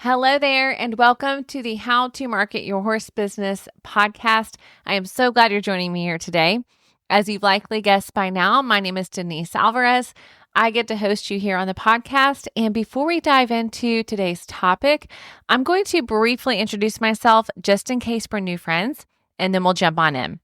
Hello there, and welcome to the How to Market Your Horse Business podcast. I am so glad you're joining me here today. As you've likely guessed by now, my name is Denise Alvarez. I get to host you here on the podcast. And before we dive into today's topic, I'm going to briefly introduce myself just in case we're new friends, and then we'll jump on in.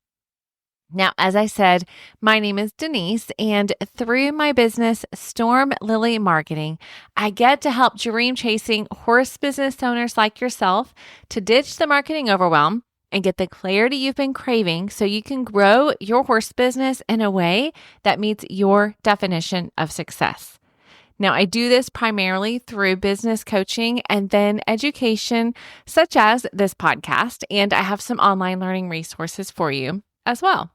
Now, as I said, my name is Denise, and through my business, Storm Lily Marketing, I get to help dream-chasing horse business owners like yourself to ditch the marketing overwhelm and get the clarity you've been craving so you can grow your horse business in a way that meets your definition of success. Now, I do this primarily through business coaching and then education, such as this podcast, and I have some online learning resources for you as well.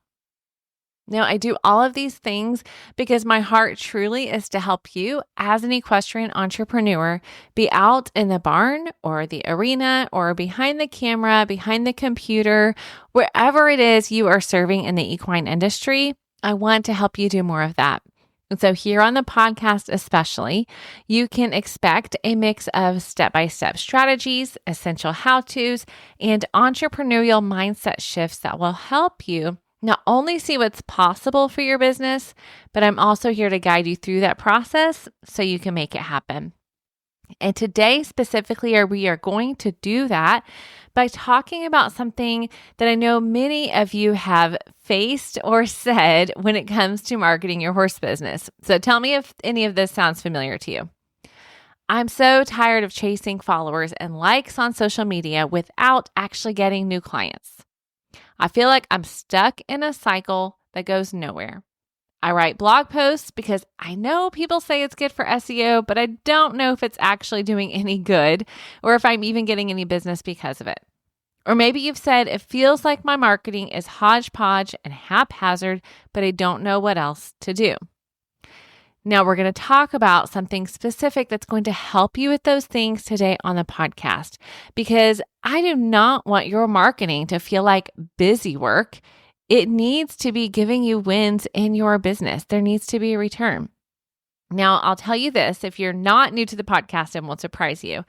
Now, I do all of these things because my heart truly is to help you as an equestrian entrepreneur be out in the barn or the arena or behind the camera, behind the computer, wherever it is you are serving in the equine industry. I want to help you do more of that. And so here on the podcast especially, you can expect a mix of step-by-step strategies, essential how-tos, and entrepreneurial mindset shifts that will help you not only see what's possible for your business, but I'm also here to guide you through that process so you can make it happen. And today specifically, we are going to do that by talking about something that I know many of you have faced or said when it comes to marketing your horse business. So tell me if any of this sounds familiar to you. I'm so tired of chasing followers and likes on social media without actually getting new clients. I feel like I'm stuck in a cycle that goes nowhere. I write blog posts because I know people say it's good for SEO, but I don't know if it's actually doing any good or if I'm even getting any business because of it. Or maybe you've said it feels like my marketing is hodgepodge and haphazard, but I don't know what else to do. Now, we're going to talk about something specific that's going to help you with those things today on the podcast, because I do not want your marketing to feel like busy work. It needs to be giving you wins in your business. There needs to be a return. Now, I'll tell you this, if you're not new to the podcast, and won't surprise you,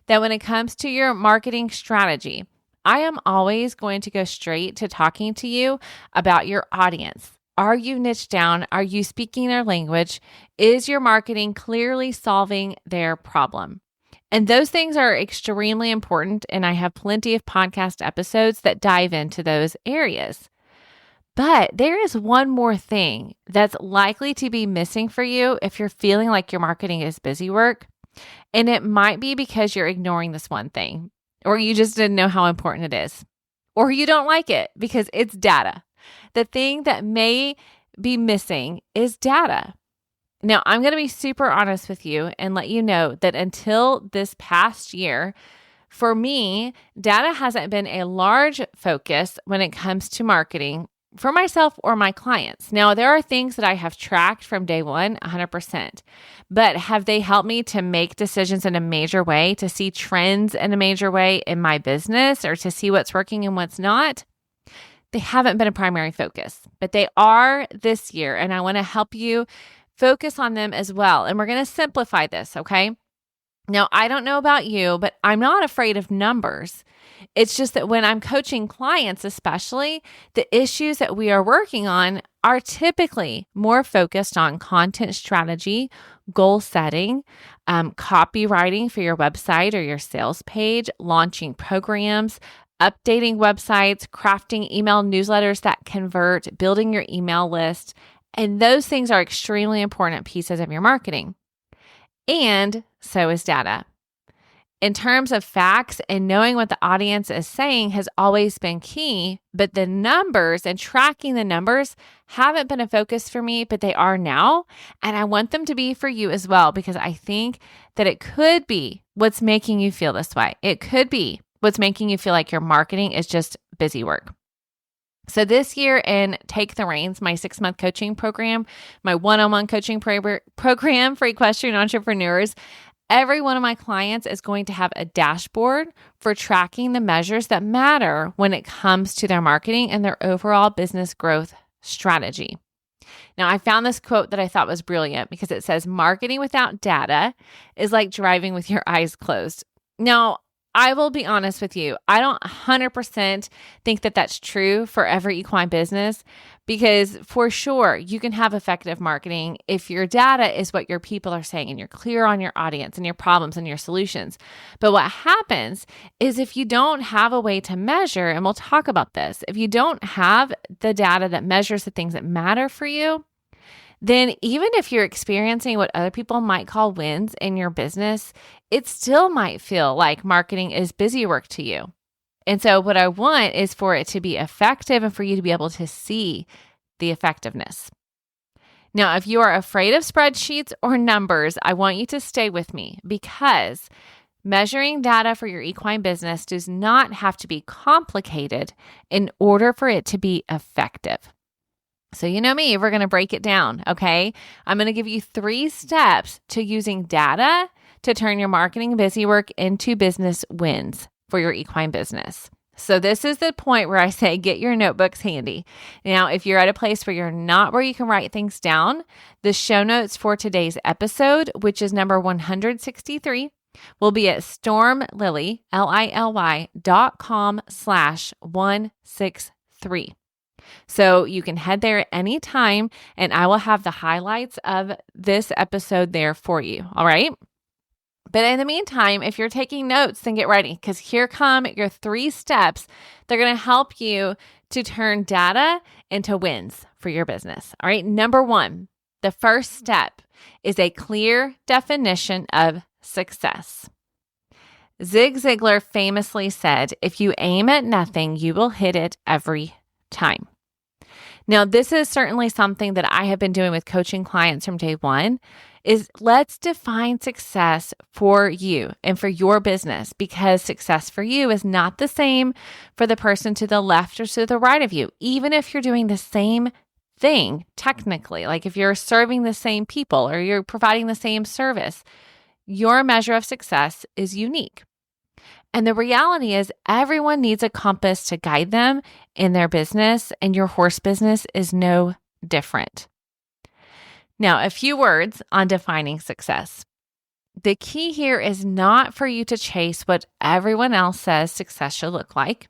that when it comes to your marketing strategy, I am always going to go straight to talking to you about your audience. Are you niched down? Are you speaking their language? Is your marketing clearly solving their problem? And those things are extremely important, and I have plenty of podcast episodes that dive into those areas. But there is one more thing that's likely to be missing for you if you're feeling like your marketing is busy work, and it might be because you're ignoring this one thing, or you just didn't know how important it is, or you don't like it because it's data. The thing that may be missing is data. Now, I'm going to be super honest with you and let you know that until this past year, for me, data hasn't been a large focus when it comes to marketing for myself or my clients. Now, there are things that I have tracked from day one, 100%, but have they helped me to make decisions in a major way, to see trends in a major way in my business, or to see what's working and what's not? They haven't been a primary focus, but they are this year, and I want to help you focus on them as well. And we're going to simplify this, okay? Now, I don't know about you, but I'm not afraid of numbers. It's just that when I'm coaching clients, especially, the issues that we are working on are typically more focused on content strategy, goal setting, copywriting for your website or your sales page, launching programs, updating websites, crafting email newsletters that convert, building your email list. And those things are extremely important pieces of your marketing. And so is data. In terms of facts and knowing what the audience is saying has always been key, but the numbers and tracking the numbers haven't been a focus for me, but they are now. And I want them to be for you as well, because I think that it could be what's making you feel this way. It could be what's making you feel like your marketing is just busy work. So this year in Take the Reins, my 6-month coaching program, my one-on-one coaching program for equestrian entrepreneurs, every one of my clients is going to have a dashboard for tracking the measures that matter when it comes to their marketing and their overall business growth strategy. Now, I found this quote that I thought was brilliant because it says, marketing without data is like driving with your eyes closed. Now, I will be honest with you. I don't 100% think that that's true for every equine business, because for sure you can have effective marketing if your data is what your people are saying and you're clear on your audience and your problems and your solutions. But what happens is if you don't have a way to measure, and we'll talk about this, if you don't have the data that measures the things that matter for you, then even if you're experiencing what other people might call wins in your business, it still might feel like marketing is busy work to you. And so what I want is for it to be effective and for you to be able to see the effectiveness. Now, if you are afraid of spreadsheets or numbers, I want you to stay with me, because measuring data for your equine business does not have to be complicated in order for it to be effective. So you know me, we're going to break it down, okay? I'm going to give you 3 steps to using data to turn your marketing busy work into business wins for your equine business. So this is the point where I say get your notebooks handy. Now, if you're at a place where you're not where you can write things down, the show notes for today's episode, which is number 163, will be at stormlily.com/163. So you can head there at any time, and I will have the highlights of this episode there for you. All right. But in the meantime, if you're taking notes, then get ready, because here come your 3 steps. They're going to help you to turn data into wins for your business. All right. Number 1, the first step is a clear definition of success. Zig Ziglar famously said, if you aim at nothing, you will hit it every time. Now, this is certainly something that I have been doing with coaching clients from day one, is let's define success for you and for your business, because success for you is not the same for the person to the left or to the right of you, even if you're doing the same thing technically. Like if you're serving the same people or you're providing the same service, your measure of success is unique. And the reality is everyone needs a compass to guide them in their business, and your horse business is no different. Now, a few words on defining success. The key here is not for you to chase what everyone else says success should look like.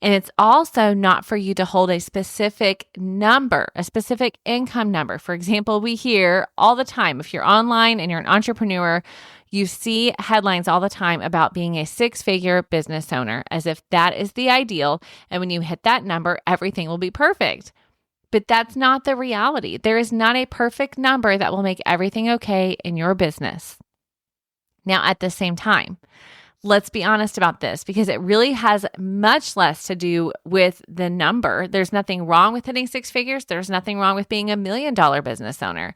And it's also not for you to hold a specific number, a specific income number. For example, we hear all the time, if you're online and you're an entrepreneur, you see headlines all the time about being a 6-figure business owner, as if that is the ideal. And when you hit that number, everything will be perfect. But that's not the reality. There is not a perfect number that will make everything okay in your business. Now, at the same time, let's be honest about this, because it really has much less to do with the number. There's nothing wrong with hitting 6 figures. There's nothing wrong with being $1 million business owner.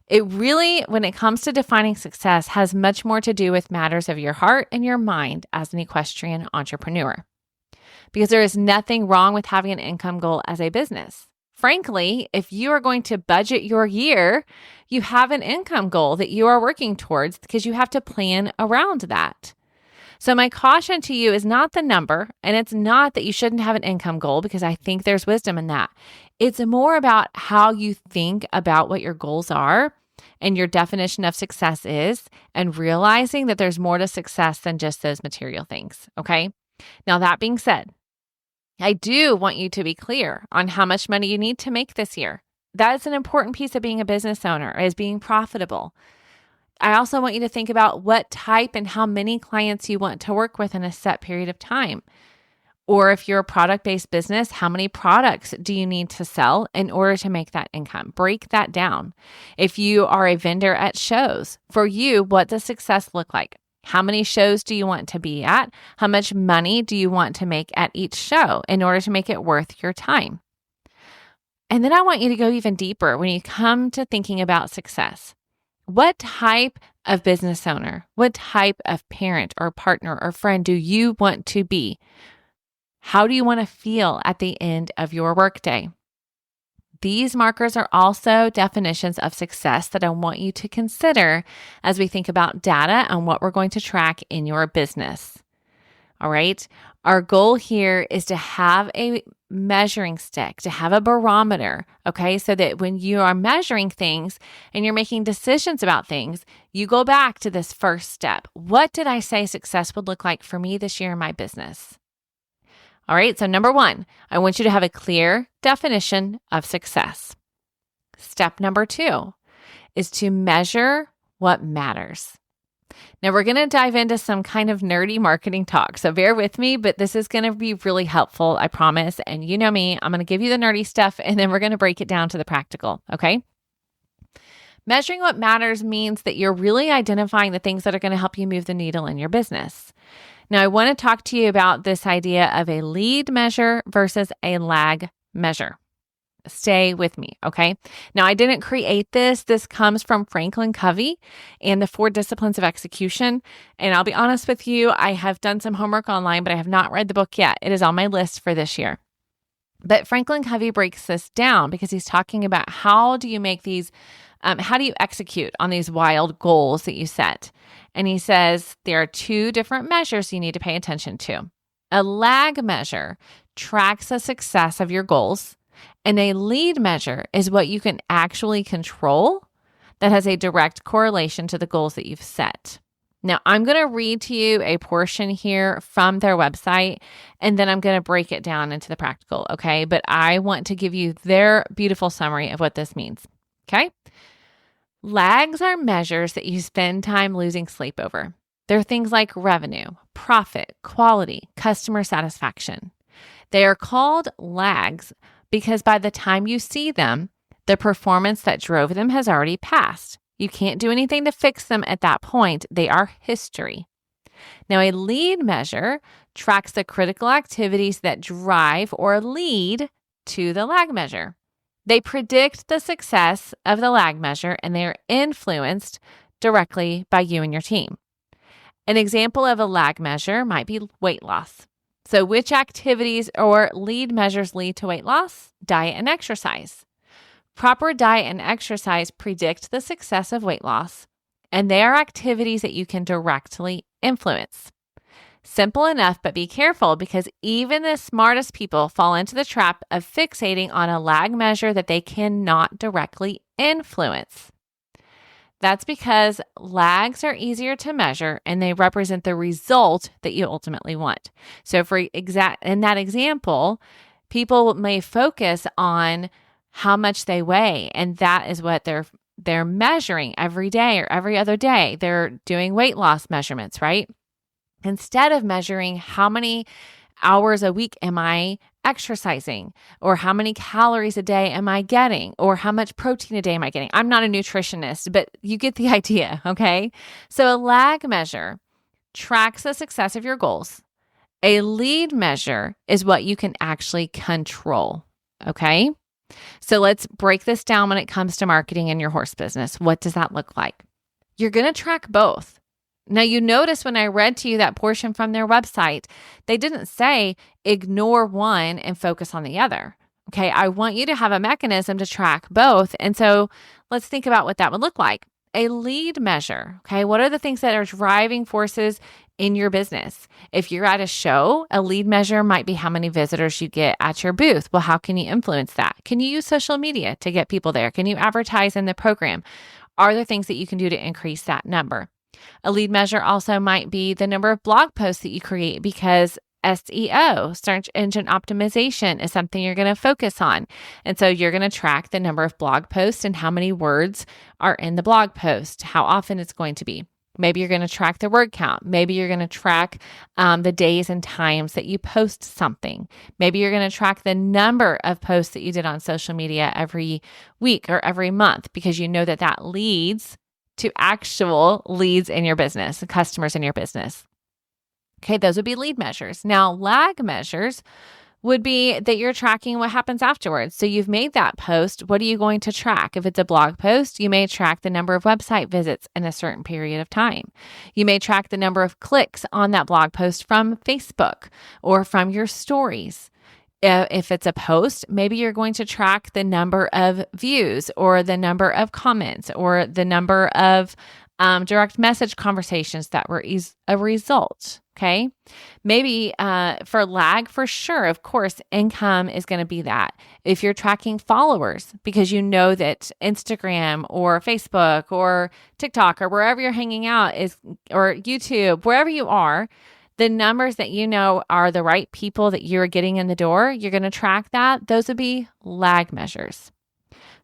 It really, when it comes to defining success, has much more to do with matters of your heart and your mind as an equestrian entrepreneur. Because there is nothing wrong with having an income goal as a business. Frankly, if you are going to budget your year, you have an income goal that you are working towards, because you have to plan around that. So my caution to you is not the number, and it's not that you shouldn't have an income goal, because I think there's wisdom in that. It's more about how you think about what your goals are and your definition of success is, and realizing that there's more to success than just those material things, okay? Now, that being said, I do want you to be clear on how much money you need to make this year. That is an important piece of being a business owner, is being profitable. I also want you to think about what type and how many clients you want to work with in a set period of time. Or if you're a product-based business, how many products do you need to sell in order to make that income? Break that down. If you are a vendor at shows, for you, what does success look like? How many shows do you want to be at? How much money do you want to make at each show in order to make it worth your time? And then I want you to go even deeper when you come to thinking about success. What type of business owner, what type of parent or partner or friend do you want to be? How do you want to feel at the end of your workday? These markers are also definitions of success that I want you to consider as we think about data and what we're going to track in your business. All right. Our goal here is to have a measuring stick, to have a barometer, okay? So that when you are measuring things and you're making decisions about things, you go back to this first step. What did I say success would look like for me this year in my business? All right. So number one, I want you to have a clear definition of success. Step number two is to measure what matters. Now, we're going to dive into some kind of nerdy marketing talk, so bear with me, but this is going to be really helpful, I promise. And you know me, I'm going to give you the nerdy stuff, and then we're going to break it down to the practical, okay? Measuring what matters means that you're really identifying the things that are going to help you move the needle in your business. Now, I want to talk to you about this idea of a lead measure versus a lag measure. Stay with me, okay? Now, I didn't create this. This comes from Franklin Covey and the 4 Disciplines of Execution. And I'll be honest with you, I have done some homework online, but I have not read the book yet. It is on my list for this year. But Franklin Covey breaks this down because he's talking about how do you make these, how do you execute on these wild goals that you set? And he says there are 2 different measures you need to pay attention to. A lag measure tracks the success of your goals. And a lead measure is what you can actually control that has a direct correlation to the goals that you've set. Now, I'm going to read to you a portion here from their website, and then I'm going to break it down into the practical, okay? But I want to give you their beautiful summary of what this means, okay? Lags are measures that you spend time losing sleep over. They're things like revenue, profit, quality, customer satisfaction. They are called lags because by the time you see them, the performance that drove them has already passed. You can't do anything to fix them at that point. They are history. Now, a lead measure tracks the critical activities that drive or lead to the lag measure. They predict the success of the lag measure, and they are influenced directly by you and your team. An example of a lag measure might be weight loss. So which activities or lead measures lead to weight loss? Diet and exercise. Proper diet and exercise predict the success of weight loss, and they are activities that you can directly influence. Simple enough, but be careful because even the smartest people fall into the trap of fixating on a lag measure that they cannot directly influence. That's because lags are easier to measure and they represent the result that you ultimately want. So in that example, people may focus on how much they weigh, and that is what they're measuring every day or every other day. They're doing weight loss measurements, right? Instead of measuring how many hours a week am I exercising, or how many calories a day am I getting, or how much protein a day am I getting. I'm not a nutritionist, but you get the idea, okay? So a lag measure tracks the success of your goals. A lead measure is what you can actually control, okay? So let's break this down when it comes to marketing in your horse business. What does that look like? You're going to track both. Now, you notice when I read to you that portion from their website, they didn't say ignore one and focus on the other. Okay, I want you to have a mechanism to track both. And so let's think about what that would look like. A lead measure, okay, what are the things that are driving forces in your business? If you're at a show, a lead measure might be how many visitors you get at your booth. Well, how can you influence that? Can you use social media to get people there? Can you advertise in the program? Are there things that you can do to increase that number? A lead measure also might be the number of blog posts that you create because SEO, search engine optimization, is something you're going to focus on. And so you're going to track the number of blog posts and how many words are in the blog post, how often it's going to be. Maybe you're going to track the word count. Maybe you're going to track the days and times that you post something. Maybe you're going to track the number of posts that you did on social media every week or every month because you know that that leads to actual leads in your business, customers in your business. Okay, those would be lead measures. Now, lag measures would be that you're tracking what happens afterwards. So you've made that post. What are you going to track? If it's a blog post, you may track the number of website visits in a certain period of time. You may track the number of clicks on that blog post from Facebook or from your stories. If it's a post, maybe you're going to track the number of views or the number of comments or the number of direct message conversations that were a result. Okay. Maybe for lag, for sure, of course, income is going to be that. If you're tracking followers because you know that Instagram or Facebook or TikTok or wherever you're hanging out or YouTube, wherever you are, the numbers that you know are the right people that you're getting in the door, you're going to track that. Those would be lag measures.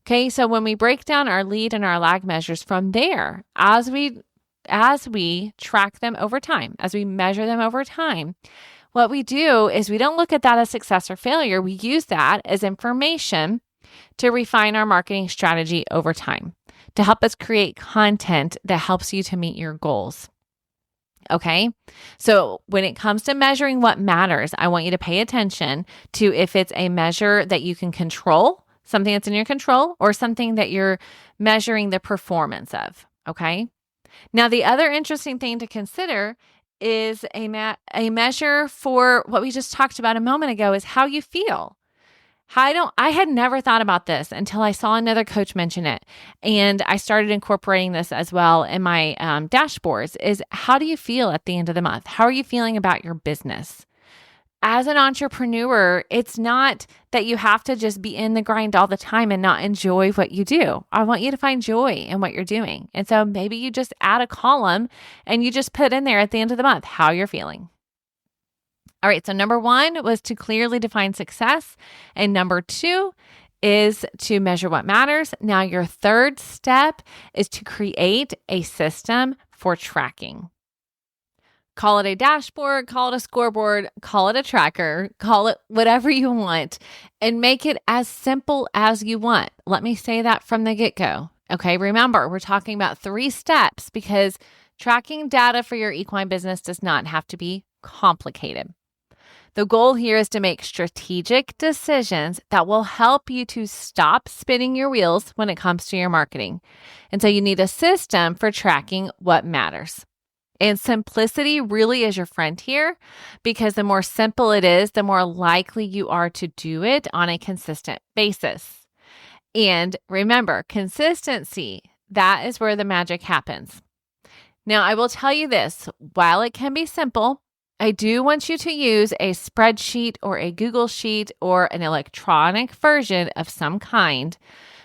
Okay, so when we break down our lead and our lag measures from there, as we track them over time, as we measure them over time, what we do is we don't look at that as success or failure. We use that as information to refine our marketing strategy over time, to help us create content that helps you to meet your goals. Okay. So when it comes to measuring what matters, I want you to pay attention to if it's a measure that you can control, something that's in your control, or something that you're measuring the performance of. Okay. Now, the other interesting thing to consider is a measure for what we just talked about a moment ago is how you feel. I had never thought about this until I saw another coach mention it. And I started incorporating this as well in my dashboards is how do you feel at the end of the month? How are you feeling about your business? As an entrepreneur, it's not that you have to just be in the grind all the time and not enjoy what you do. I want you to find joy in what you're doing. And so maybe you just add a column and you just put in there at the end of the month how you're feeling. All right, so number 1 was to clearly define success. And number 2 is to measure what matters. Now, your third step is to create a system for tracking. Call it a dashboard, call it a scoreboard, call it a tracker, call it whatever you want, and make it as simple as you want. Let me say that from the get-go. Okay, remember, we're talking about 3 steps because tracking data for your equine business does not have to be complicated. The goal here is to make strategic decisions that will help you to stop spinning your wheels when it comes to your marketing. And so you need a system for tracking what matters. And simplicity really is your friend here because the more simple it is, the more likely you are to do it on a consistent basis. And remember, consistency, that is where the magic happens. Now, I will tell you this, while it can be simple, I do want you to use a spreadsheet or a Google Sheet or an electronic version of some kind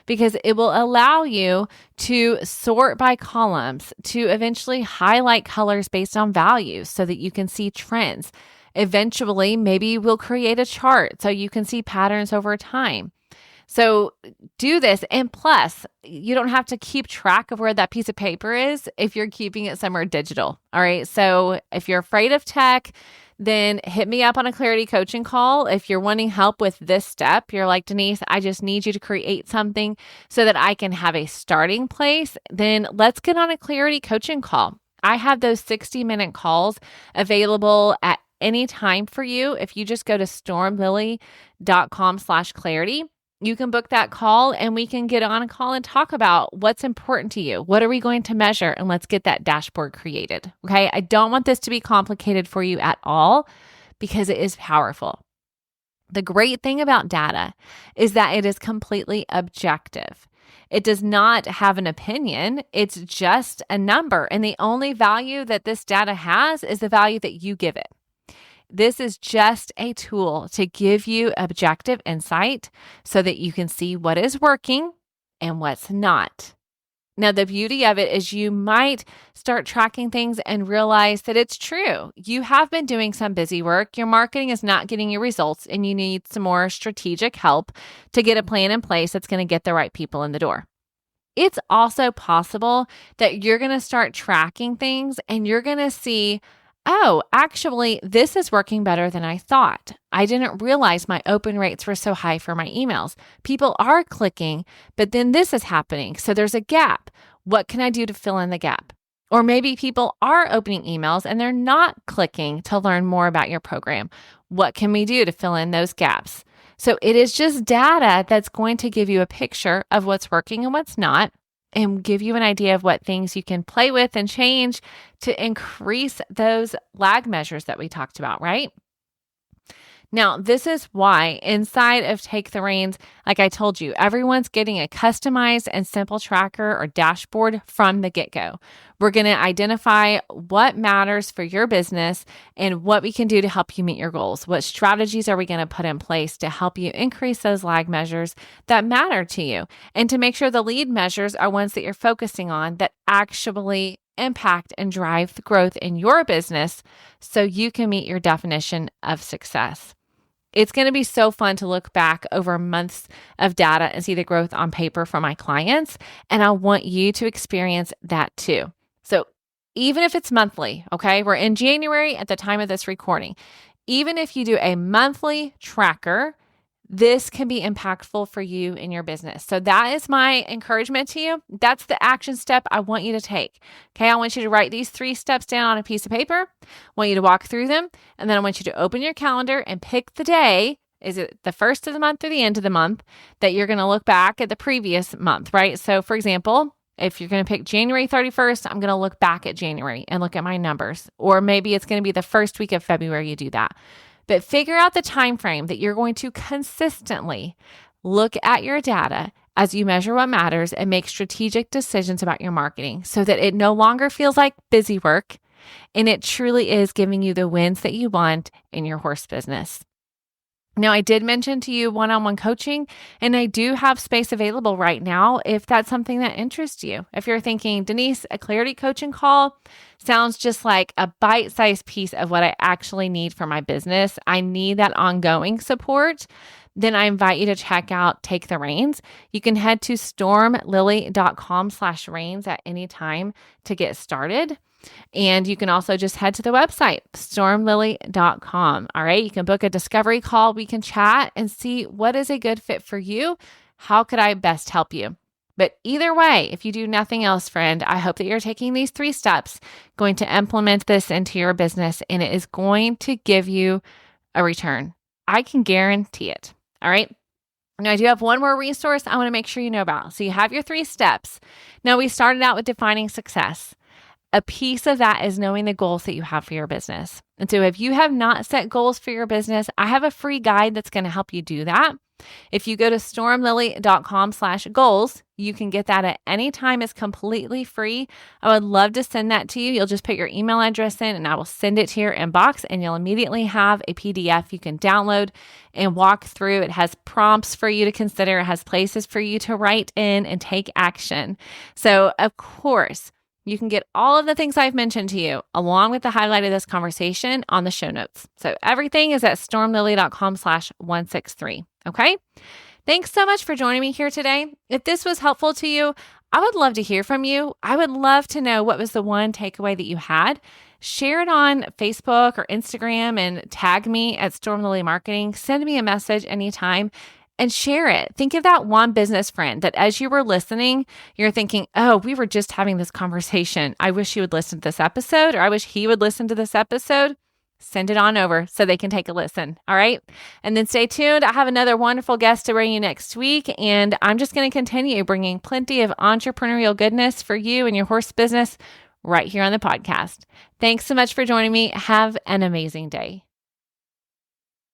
because it will allow you to sort by columns, to eventually highlight colors based on values so that you can see trends. Eventually, maybe we'll create a chart so you can see patterns over time. So do this. And plus, you don't have to keep track of where that piece of paper is if you're keeping it somewhere digital. All right. So if you're afraid of tech, then hit me up on a clarity coaching call. If you're wanting help with this step, you're like, Denise, I just need you to create something so that I can have a starting place. Then let's get on a clarity coaching call. I have those 60-minute calls available at any time for you. If you just go to stormlily.com/clarity, you can book that call and we can get on a call and talk about what's important to you. What are we going to measure? And let's get that dashboard created. Okay. I don't want this to be complicated for you at all because it is powerful. The great thing about data is that it is completely objective. It does not have an opinion. It's just a number. And the only value that this data has is the value that you give it. This is just a tool to give you objective insight so that you can see what is working and what's not. Now, the beauty of it is you might start tracking things and realize that it's true. You have been doing some busy work. Your marketing is not getting you results, and you need some more strategic help to get a plan in place that's going to get the right people in the door. It's also possible that you're going to start tracking things and you're going to see, oh, actually, this is working better than I thought. I didn't realize my open rates were so high for my emails. People are clicking, but then this is happening. So there's a gap. What can I do to fill in the gap? Or maybe people are opening emails and they're not clicking to learn more about your program. What can we do to fill in those gaps? So it is just data that's going to give you a picture of what's working and what's not, and give you an idea of what things you can play with and change to increase those lag measures that we talked about, right? Now, this is why inside of Take the Reins, like I told you, everyone's getting a customized and simple tracker or dashboard from the get-go. We're going to identify what matters for your business and what we can do to help you meet your goals. What strategies are we going to put in place to help you increase those lag measures that matter to you, and to make sure the lead measures are ones that you're focusing on that actually impact and drive the growth in your business so you can meet your definition of success. It's going to be so fun to look back over months of data and see the growth on paper for my clients. And I want you to experience that too. So even if it's monthly, okay, we're in January at the time of this recording. Even if you do a monthly tracker, this can be impactful for you in your business. So that is my encouragement to you. That's the action step I want you to take. Okay, I want you to write these 3 steps down on a piece of paper. I want you to walk through them. And then I want you to open your calendar and pick the day. Is it the first of the month or the end of the month that you're going to look back at the previous month, right? So for example, if you're going to pick January 31st, I'm going to look back at January and look at my numbers. Or maybe it's going to be the first week of February you do that. But figure out the time frame that you're going to consistently look at your data as you measure what matters and make strategic decisions about your marketing so that it no longer feels like busy work and it truly is giving you the wins that you want in your horse business. Now, I did mention to you one-on-one coaching, and I do have space available right now if that's something that interests you. If you're thinking, Denise, a clarity coaching call sounds just like a bite-sized piece of what I actually need for my business. I need that ongoing support. Then I invite you to check out Take the Reins. You can head to stormlily.com/reins at any time to get started. And you can also just head to the website, stormlily.com. All right. You can book a discovery call. We can chat and see what is a good fit for you. How could I best help you? But either way, if you do nothing else, friend, I hope that you're taking these 3 steps, going to implement this into your business, and it is going to give you a return. I can guarantee it. All right. Now, I do have one more resource I want to make sure you know about. So you have your 3 steps. Now, we started out with defining success. A piece of that is knowing the goals that you have for your business. And so if you have not set goals for your business, I have a free guide that's going to help you do that. If you go to stormlily.com/goals, you can get that at any time. It's completely free. I would love to send that to you. You'll just put your email address in and I will send it to your inbox, and you'll immediately have a PDF you can download and walk through. It has prompts for you to consider. It has places for you to write in and take action. So of course, you can get all of the things I've mentioned to you along with the highlight of this conversation on the show notes. So everything is at stormlily.com/163. Okay. Thanks so much for joining me here today. If this was helpful to you, I would love to hear from you. I would love to know what was the one takeaway that you had. Share it on Facebook or Instagram and tag me at Storm Lily Marketing. Send me a message anytime and share it. Think of that one business friend that as you were listening, you're thinking, oh, we were just having this conversation. I wish you would listen to this episode, or I wish he would listen to this episode. Send it on over so they can take a listen. All right. And then stay tuned. I have another wonderful guest to bring you next week. And I'm just going to continue bringing plenty of entrepreneurial goodness for you and your horse business right here on the podcast. Thanks so much for joining me. Have an amazing day.